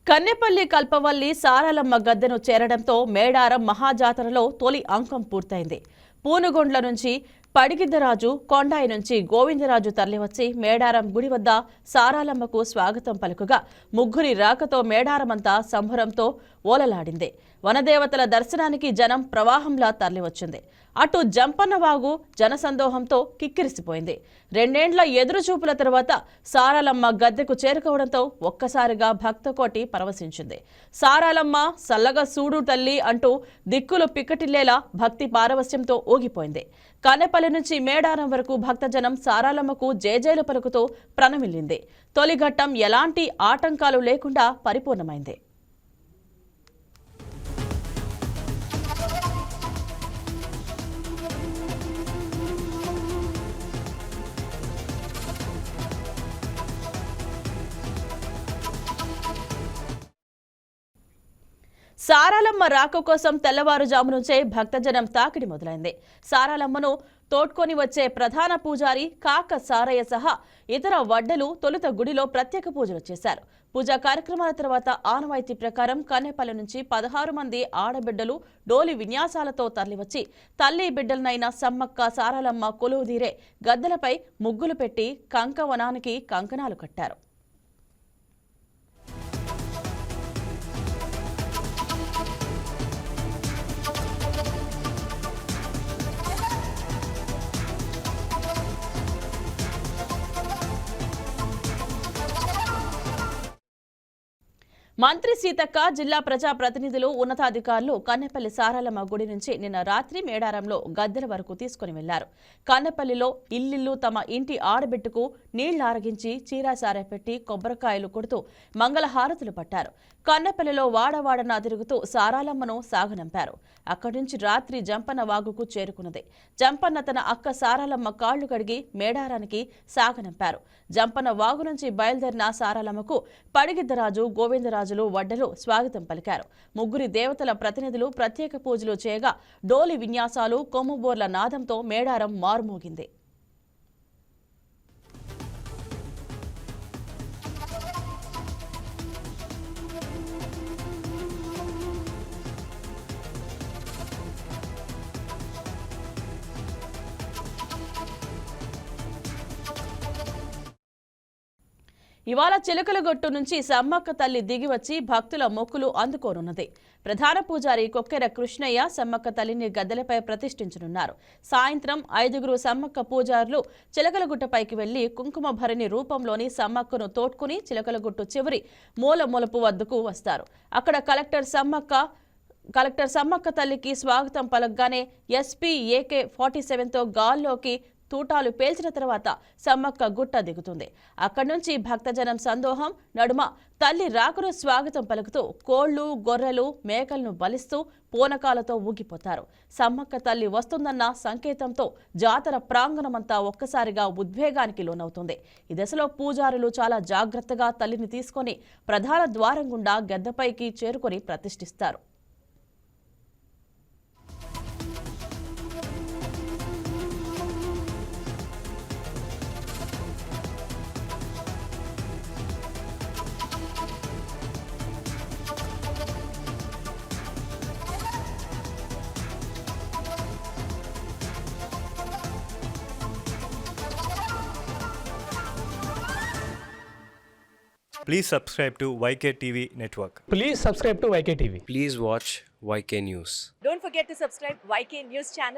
కన్నెపల్లి కల్పవల్లి సారాలమ్మ గద్దెను చేరడంతో మేడారం మహాజాతరలో తొలి అంకం పూర్తయింది. పూనుగొండ్ల నుంచి పడిగిద్దరాజు, కొండాయి నుంచి గోవిందరాజు తరలివచ్చి మేడారం గుడి వద్ద సారాలమ్మకు స్వాగతం పలుకుగా ముగ్గురి రాకతో మేడారమంతా సంబరంతో ఓలలాడింది. వనదేవతల దర్శనానికి జనం ప్రవాహంలా తరలివచ్చింది. అటు జంపన్నవాగు జనసందోహంతో కిక్కిరిసిపోయింది. 2 ఏళ్ల ఎదురుచూపుల తర్వాత సారాలమ్మ గద్దెకు చేరుకోవడంతో ఒక్కసారిగా భక్తకోటి పరవశించింది. సారాలమ్మ సల్లగా సూడు తల్లి అంటూ దిక్కులు పిక్కటిల్లేలా భక్తి పారవస్యంతో ఊగిపోయింది. కన్నెపల్లి నుంచి మేడారం వరకు భక్తజనం సారాలమ్మకు జేజేలు పలుకుతూ ప్రణమిల్లింది. తొలి ఘట్టం ఎలాంటి ఆటంకాలు లేకుండా పరిపూర్ణమైంది. సారాలమ్మ రాక కోసం తెల్లవారుజాము నుంచే భక్తజనం తాకిడి మొదలైంది. సారాలమ్మను తోడ్కొని వచ్చే ప్రధాన పూజారి కాక సారయ్య సహా ఇతర వడ్డలు తొలుత గుడిలో ప్రత్యేక పూజలు చేశారు. పూజా కార్యక్రమాల తర్వాత ఆనవాయితీ ప్రకారం కన్నెపల్లి నుంచి 16 మంది ఆడబిడ్డలు డోలి విన్యాసాలతో తరలివచ్చి తల్లి బిడ్డలనైన సమ్మక్క సారాలమ్మ కొలువుదీరే గద్దెలపై ముగ్గులు పెట్టి కంకవనానికి కంకణాలు కట్టారు. మంత్రి సీతక్క, జిల్లా ప్రజా ప్రతినిధులు, ఉన్నతాధికారులు కన్నెపల్లి సారాలమ్మ గుడి నుంచి నిన్న రాత్రి మేడారంలో గద్దెల వరకు తీసుకుని వెళ్లారు. కన్నెపల్లిలో ఇల్లిల్లు తమ ఇంటి ఆడబిడ్డకు నీళ్లారగించి చీరాసార పెట్టి కొబ్బరికాయలు కొడుతూ మంగళహారతులు పట్టారు. కన్నెపల్లిలో వాడవాడన తిరుగుతూ సారాలమ్మను సాగనంపారు. అక్కడి నుంచి రాత్రి జంపన్న వాగుకు చేరుకున్నది. జంపన్న తన అక్క సారాలమ్మ కాళ్లు కడిగి మేడారానికి సాగనంపారు. జంపన్న వాగు నుంచి బయలుదేరిన సారాలమ్మకు పడిగిద్దరాజు, గోవిందరాజులు వడ్డలు స్వాగతం పలికారు. ముగ్గురి దేవతల ప్రతినిధులు ప్రత్యేక పూజలు చేయగా డోలి విన్యాసాలు, కొమ్ముబోర్ల నాదంతో మేడారం మారుమోగింది. ఇవాళ చిలకలగొట్టు నుంచి సమ్మక్క తల్లి దిగివచ్చి భక్తుల మొక్కులు అందుకోనున్నది. ప్రధాన పూజారి కొక్కెర కృష్ణయ్య సమ్మక్క తల్లిని గద్దెలపై ప్రతిష్ఠించనున్నారు. సాయంత్రం 5గురు సమ్మక్క పూజారులు చిలకలగుట్టపైకి వెళ్లి కుంకుమ భరణి రూపంలోని సమ్మక్కను తోడ్కుని చిలకలగుట్టు చివరి మూలపు వద్దకు వస్తారు. అక్కడ కలెక్టర్ సమ్మక్క తల్లికి స్వాగతం పలకగానే ఎస్పీ AK-47తో గాల్లోకి తూటాలు పేల్చిన తర్వాత సమ్మక్క గుట్ట దిగుతుంది. అక్కడి నుంచి భక్తజనం సందోహం నడుమ తల్లి రాకను స్వాగతం పలుకుతూ కోళ్లు, గొర్రెలు, మేకలను బలిస్తూ పూనకాలతో ఊగిపోతారు. సమ్మక్క తల్లి వస్తుందన్న సంకేతంతో జాతర ప్రాంగణమంతా ఒక్కసారిగా ఉద్వేగానికి లోనవుతుంది. ఈ దశలో పూజారులు చాలా జాగ్రత్తగా తల్లిని తీసుకొని ప్రధాన ద్వారం గుండా గద్దెపైకి చేరుకొని ప్రతిష్ఠిస్తారు. Please subscribe to YK TV Network. Please subscribe to YK TV. Please watch YK News. Don't forget to subscribe YK News channel.